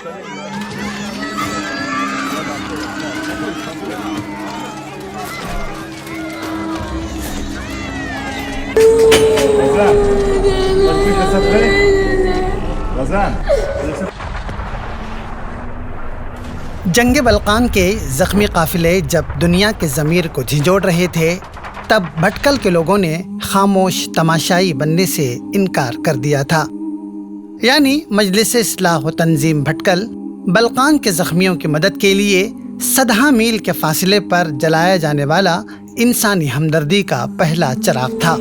جنگ بلقان کے زخمی قافلے جب دنیا کے ضمیر کو جھنجھوڑ رہے تھے تب بھٹکل کے لوگوں نے خاموش تماشائی بننے سے انکار کر دیا تھا. یعنی مجلس اصلاح و تنظیم بھٹکل بلقان کے زخمیوں کی مدد کے لیے 100 میل کے فاصلے پر جلایا جانے والا انسانی ہمدردی کا پہلا چراغ تھا.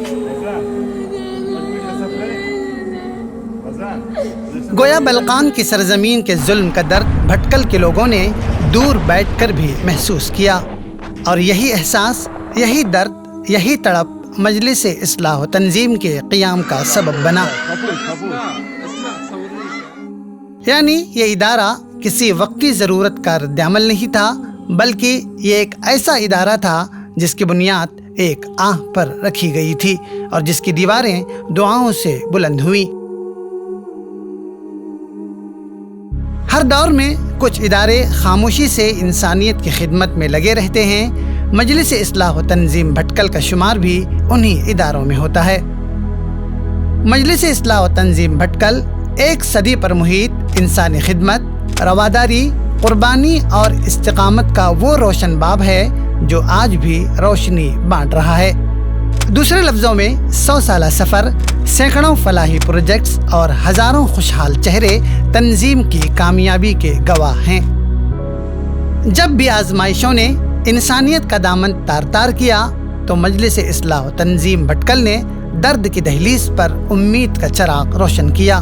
گویا بلقان کی سرزمین کے ظلم کا درد بھٹکل کے لوگوں نے دور بیٹھ کر بھی محسوس کیا، اور یہی احساس، یہی درد، یہی تڑپ مجلس اصلاح و تنظیم کے قیام کا سبب بنا. یعنی یہ ادارہ کسی وقتی ضرورت کا رد عمل نہیں تھا، بلکہ یہ ایک ایسا ادارہ تھا جس کی بنیاد ایک آہ پر رکھی گئی تھی اور جس کی دیواریں دعاؤں سے بلند ہوئیں. ہر دور میں کچھ ادارے خاموشی سے انسانیت کی خدمت میں لگے رہتے ہیں. مجلس اصلاح و تنظیم بھٹکل کا شمار بھی انہی اداروں میں ہوتا ہے. مجلس اصلاح و تنظیم بھٹکل 1 صدی پر محیط انسانی خدمت، رواداری، قربانی اور استقامت کا وہ روشن باب ہے جو آج بھی روشنی بانٹ رہا ہے. دوسرے لفظوں میں 100 سالہ سفر، سینکڑوں فلاحی پروجیکٹس اور ہزاروں خوشحال چہرے تنظیم کی کامیابی کے گواہ ہیں. جب بھی آزمائشوں نے انسانیت کا دامن تار تار کیا تو مجلس اصلاح و تنظیم بھٹکل نے درد کی دہلیز پر امید کا چراغ روشن کیا.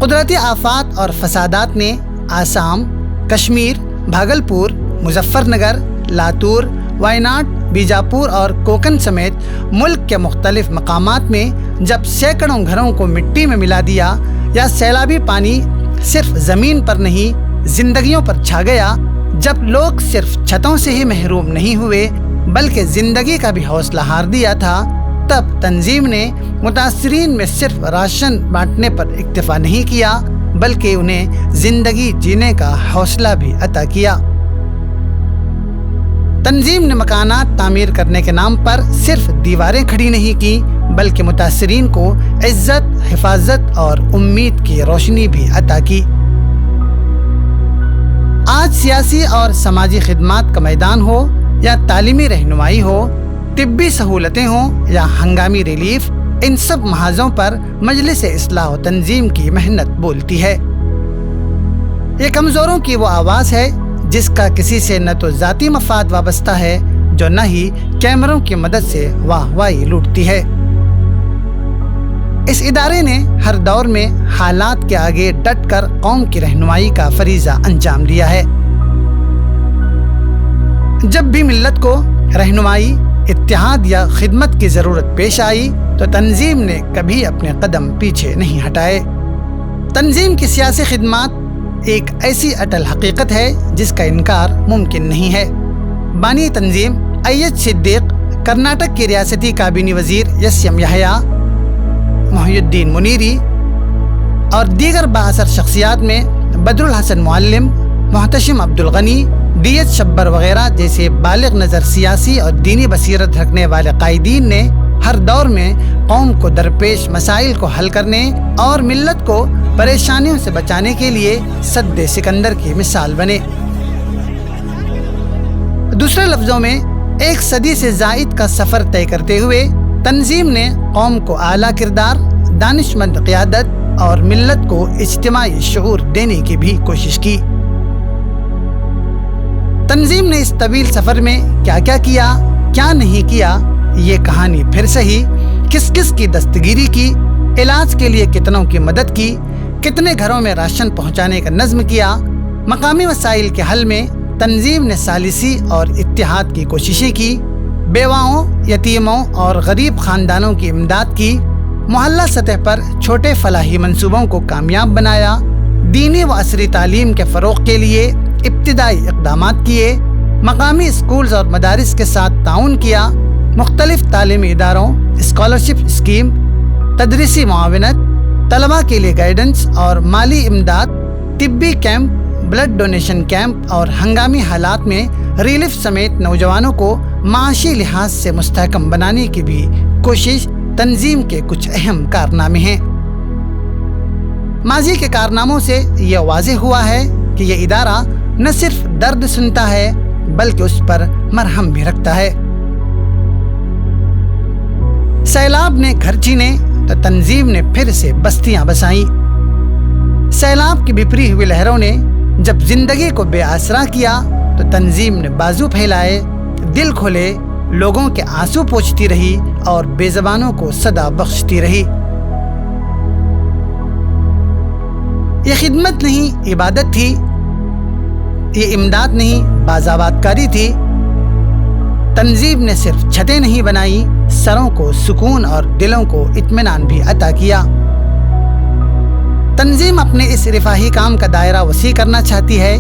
قدرتی آفات اور فسادات نے آسام، کشمیر، بھاگلپور، مظفر نگر، لاتور، وائناڈ، بیجاپور اور کوکن سمیت ملک کے مختلف مقامات میں جب سینکڑوں گھروں کو مٹی میں ملا دیا یا سیلابی پانی صرف زمین پر نہیں زندگیوں پر چھا گیا، جب لوگ صرف چھتوں سے ہی محروم نہیں ہوئے بلکہ زندگی کا بھی حوصلہ ہار دیا تھا، تب تنظیم نے متاثرین میں صرف راشن بانٹنے پر اکتفا نہیں کیا بلکہ انہیں زندگی جینے کا حوصلہ بھی عطا کیا. تنظیم نے مکانات تعمیر کرنے کے نام پر صرف دیواریں کھڑی نہیں کی بلکہ متاثرین کو عزت، حفاظت اور امید کی روشنی بھی عطا کی. آج سیاسی اور سماجی خدمات کا میدان ہو یا تعلیمی رہنمائی ہو، طبی سہولتیں ہوں یا ہنگامی ریلیف، ان سب محاذوں پر مجلس اصلاح و تنظیم کی محنت بولتی ہے. یہ کمزوروں کی وہ آواز ہے جس کا کسی سے نہ تو ذاتی مفاد وابستہ ہے جو نہ ہی کیمروں کی مدد سے واہ واہی لوٹتی ہے. اس ادارے نے ہر دور میں حالات کے آگے ڈٹ کر قوم کی رہنمائی کا فریضہ انجام دیا ہے. جب بھی ملت کو رہنمائی، اتحاد یا خدمت کی ضرورت پیش آئی تو تنظیم نے کبھی اپنے قدم پیچھے نہیں ہٹائے. تنظیم کی سیاسی خدمات ایک ایسی اٹل حقیقت ہے جس کا انکار ممکن نہیں ہے. بانی تنظیم ایچ صدیق، کرناٹک کی ریاستی کابینی وزیر یسیم یحییٰ، محی الدین منیری اور دیگر بااثر شخصیات میں بدر الحسن معلم، محتشم عبدالغنی، ڈی ایچ شبر وغیرہ جیسے بالغ نظر سیاسی اور دینی بصیرت رکھنے والے قائدین نے ہر دور میں قوم کو درپیش مسائل کو حل کرنے اور ملت کو پریشانیوں سے بچانے کے لیے سد سکندر کی مثال بنے. دوسرے لفظوں میں 1 صدی سے زائد کا سفر طے کرتے ہوئے تنظیم نے قوم کو اعلیٰ کردار، دانشمند قیادت اور ملت کو اجتماعی شعور دینے کی بھی کوشش کی. تنظیم نے اس طویل سفر میں کیا کیا کیا، کیا نہیں کیا، یہ کہانی پھر سہی، کس کس کی دستگیری کی، علاج کے لیے کتنوں کی مدد کی، کتنے گھروں میں راشن پہنچانے کا نظم کیا، مقامی مسائل کے حل میں تنظیم نے ثالثی اور اتحاد کی کوششیں کی، بیواؤں، یتیموں اور غریب خاندانوں کی امداد کی، محلہ سطح پر چھوٹے فلاحی منصوبوں کو کامیاب بنایا، دینی و عصری تعلیم کے فروغ کے لیے ابتدائی اقدامات کیے، مقامی اسکولز اور مدارس کے ساتھ تعاون کیا، مختلف تعلیمی اداروں، اسکالرشپ اسکیم، تدریسی معاونت، طلباء کے لیے گائیڈنس اور مالی امداد، طبی کیمپ ब्लड डोनेशन कैंप और हंगामी हालात में रिलीफ समेत नौजवानों को माशी लिहाज से मुस्तहकम बनाने की भी कोशिश तंजीम के कुछ अहम कारनामे हैं। माजी के कारनामों से यह वाज़ेह हुआ है कि यह इदारा न सिर्फ दर्द सुनता है बल्कि उस पर मरहम भी रखता है। सैलाब ने घर छीने तो तंजीम ने फिर से बस्तियां बसाई। सैलाब की बिखरी हुई लहरों ने जब जिंदगी को बेआसरा किया तो तंजीम ने बाजू फैलाए, दिल खोले, लोगों के आंसू पोंछती रही और बेज़बानों को सदा बख्शती रही। ये खिदमत नहीं इबादत थी, ये इमदाद नहीं बाज़ाबातकारी थी। तंजीम ने सिर्फ छतें नहीं बनाई, सरों को सुकून और दिलों को इत्मीनान भी अता किया। तंजीम अपने इस रिफाही काम का दायरा वसी करना चाहती है।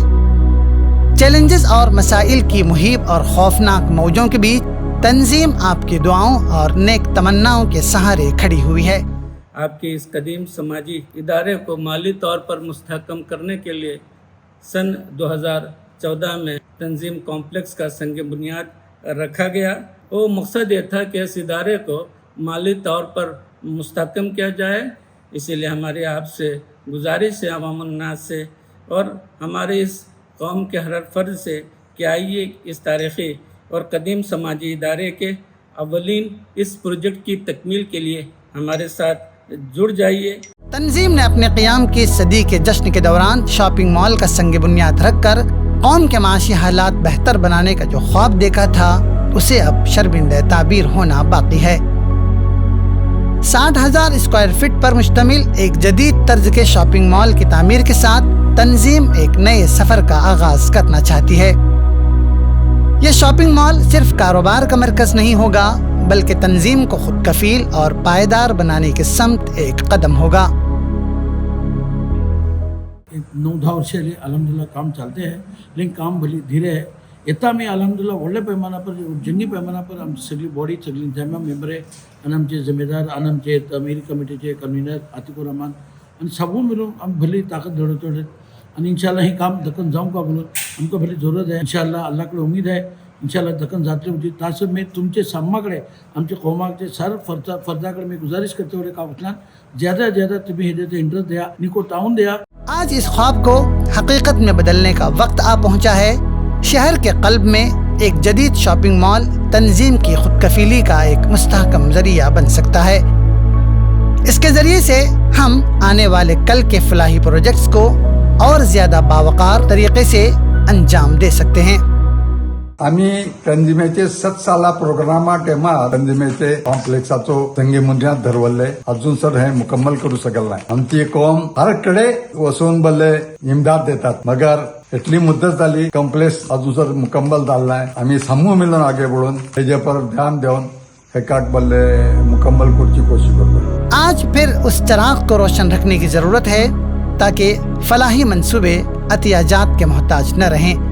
चैलेंजेस और मसाइल की मुहीब और खौफनाक मौजों के बीच तंजीम आपकी दुआओं और नेक तमन्नाओं के सहारे खड़ी हुई है। आपके इस कदीम समाजी इदारे को माली तौर पर मुस्तहकम करने के लिए सन 2014 में तंजीम कॉम्प्लेक्स का संग बुनियाद रखा गया। वो मकसद ये था कि इस इदारे को माली तौर पर मुस्तहकम किया जाए। इसीलिए हमारी आपसे गुजारिश है, अवाम उन्नास से और हमारे इस कौम के हर फर्द से कि आइए इस तारीख़ी और कदीम समाजी इदारे के अव्वलीन इस प्रोजेक्ट की तकमील के लिए हमारे साथ जुड़ जाइए। तंजीम ने अपने क़याम की सदी के जश्न के दौरान शॉपिंग मॉल का संग बुनियाद रखकर कौम के माशी हालात बेहतर बनाने का जो ख्वाब देखा था उसे अब शर्मिंदा ताबीर होना बाकी है। 60,000 स्क्वायर फीट पर मुश्तमिल एक जदीद तर्ज के शॉपिंग मॉल की तामीर के साथ तंजीम एक नए सफर का आगाज करना चाहती है। यह शॉपिंग मॉल सिर्फ कारोबार का मरकज नहीं होगा बल्कि तंजीम को खुद कफील और पायदार बनाने के समत एक कदम होगा। 9-10 वर्षाली अलहमदिल्ला काम चालते हैं, लेकिन काम भली धीरे है। येता मी अलहमदिल्ला व्हडल्या पैमानापर जंगी पैमानापर आमची सगळी बॉडी सगळी इंतजामिया मेंबर आहे आणि आमचे जिम्मेदार आणि आमचे अमीरी कमिटीचे कन्व्हिनर आतिकुर रहमान आणि सबून मिळून आम्ही भली ताकद दौड़ते आणि इंशाल्लाह ही काम दखन जाऊं का बोलून हमको भली जरूरत है। इंशाल्लाह अल्लाहकडे उम्मीद है, इंशाल्लाह दखन जातली होती। तासं मी तुमचे सम्माकडे आमचे कौमाचे सर फर्दाकडे मी गुजारिश करते हुए का उठला ज़्यादा तुम्हें हिदायत इंटरेस्ट दिया, निको ताउन दिया। आज इस ख्वाब को हकीकत में बदलने का वक्त आ पहुंचा है। शहर के कल्ब में एक जदीद शॉपिंग मॉल तंजीम की खुद कफीली का एक मुस्तहकम जरिया बन सकता है। इसके जरिए से हम आने वाले कल के फलाही प्रोजेक्ट्स को और ज्यादा बावकार तरीके से अंजाम दे सकते हैं। आम्ही तंजीमेचे 7 साला प्रोग्रामा टेमा तंजीमेचे कॉम्प्लेक्साचो संगे मुंड्यात धरवले अजून सर हे मुकम्मल करू शकल नाही। आमची कौम हर कडे वसून बल्ले इमदाद देतात मगर इतली मुद्दत झाली कॉम्प्लेक्स अजून सर मुकम्मल झाला नाही। आम्ही समूह मिळून आगे बढ़ून हेजे पर ध्यान देऊन एकाट बल्ले मुकम्मल करची कोशिश करतो। आज फिर उस चिराग को रोशन रखने की जरूरत है ताकि फलाही मंसूबे अतियाजात के मोहताज न रहें।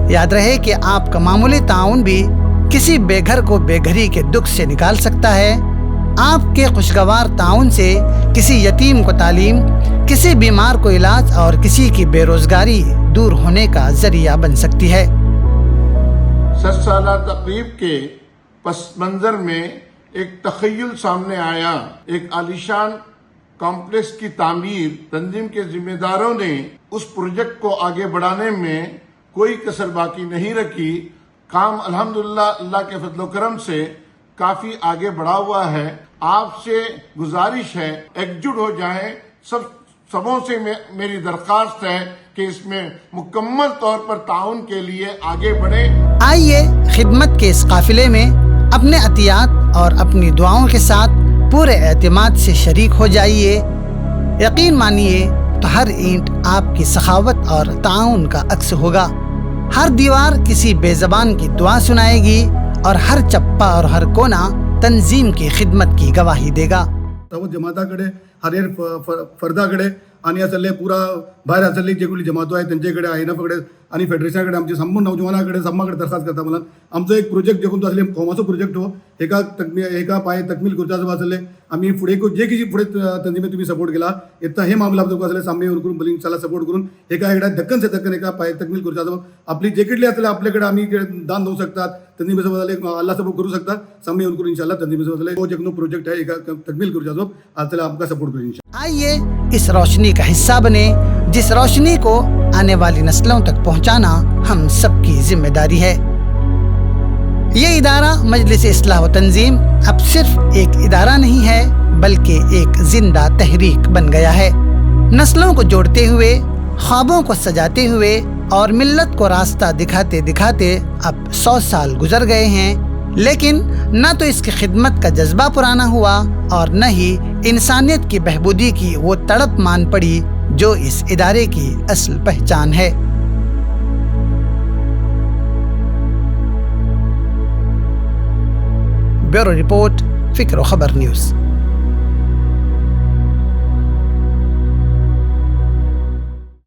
याद रहे कि आपका मामूली ताउन भी किसी बेघर को बेघरी के दुख से निकाल सकता है। आपके खुशगवार ताउन से किसी यतीम को तालीम, किसी बीमार को इलाज और किसी की बेरोजगारी दूर होने का जरिया बन सकती है। 7 साला तकरीब के पस मंजर में एक तखय्युल सामने आया। एक आलीशान कॉम्प्लेक्स की तामीर तंजीम के जिम्मेदारों ने उस प्रोजेक्ट को आगे बढ़ाने में कोई कसर बाकी नहीं रखी। काम अल्हम्दुलिल्लाह अल्लाह के फजल करम से काफी आगे बढ़ा हुआ है। आपसे गुजारिश है एकजुट हो जाएं। सबों से मेरी दरख्वास्त है कि इसमें मुकम्मल तौर पर ताउन के लिए आगे बढ़े। आइए खिदमत के इस काफिले में अपने अतियात और अपनी दुआओं के साथ पूरे एतमाद से शरीक हो जाइए। यकीन मानिए तो हर ईंट आपकी सखावत और ताउन का अक्स होगा। हर दीवार किसी बेज़बान की दुआ सुनाएगी और हर चप्पा और हर कोना तंजीम की खिदमत की गवाही देगा। जमाताकडे हर फर्दाकडे आणि असले पुरा बाहेर असले जे कोणी जमातो आहे त्यांच्याकडे आयनाकडे आणि फेडरेशनकडे आमचे संपूर्ण नौजवानाकडे सम्माकडे दरखास्त करता मला आमचं एक प्रोजेक्ट जे कोणतं असले कॉमाचो प्रोजेक्ट हो एका पाय तकमील करच्याचो आसले आम्ही फुडें जे कितें फुडें तंजीमे तुम्ही सपोर्ट केला येता हे मामला तुका जाल्यार सामने येवन करून बलींग इंशाल्लाह सपोर्ट करून एका एकदा धक्कन से धक्कन एका पाय तकमील करूचा आसा आपली जे कितली आसले आपले कडेन आमी दान दिवंक शकतात तंजीमे सपोर्ट जाल्यार अल्लाह सपोर्ट करूं शकता सामने येवन करून इंशाल्लाह तंजीमे सपोर्ट जाल्यार तो जो प्रोजेक्ट है एका तकमील करूचा आसा आज जाल्यार आमकां सपोर्ट करूं इंशाल्लाह। आइए इस रोशनी का हिस्सा बने जिस रोशनी को आने वाली नस्लों तक पहुंचाना हम सबकी जिम्मेदारी है। ये इदारा मजलिस इस्लाह व तंजीम अब सिर्फ एक इदारा नहीं है बल्कि एक जिंदा तहरीक बन गया है। नस्लों को जोड़ते हुए, ख्वाबों को सजाते हुए और मिल्लत को रास्ता दिखाते दिखाते अब 100 साल गुजर गए हैं, लेकिन न तो इसकी खिदमत का जज्बा पुराना हुआ और न ही इंसानियत की बहबूदी की वो तड़प मान पड़ी जो इस इदारे की असल पहचान है। ब्यूरो रिपोर्ट, फिक्र व खबर न्यूज़।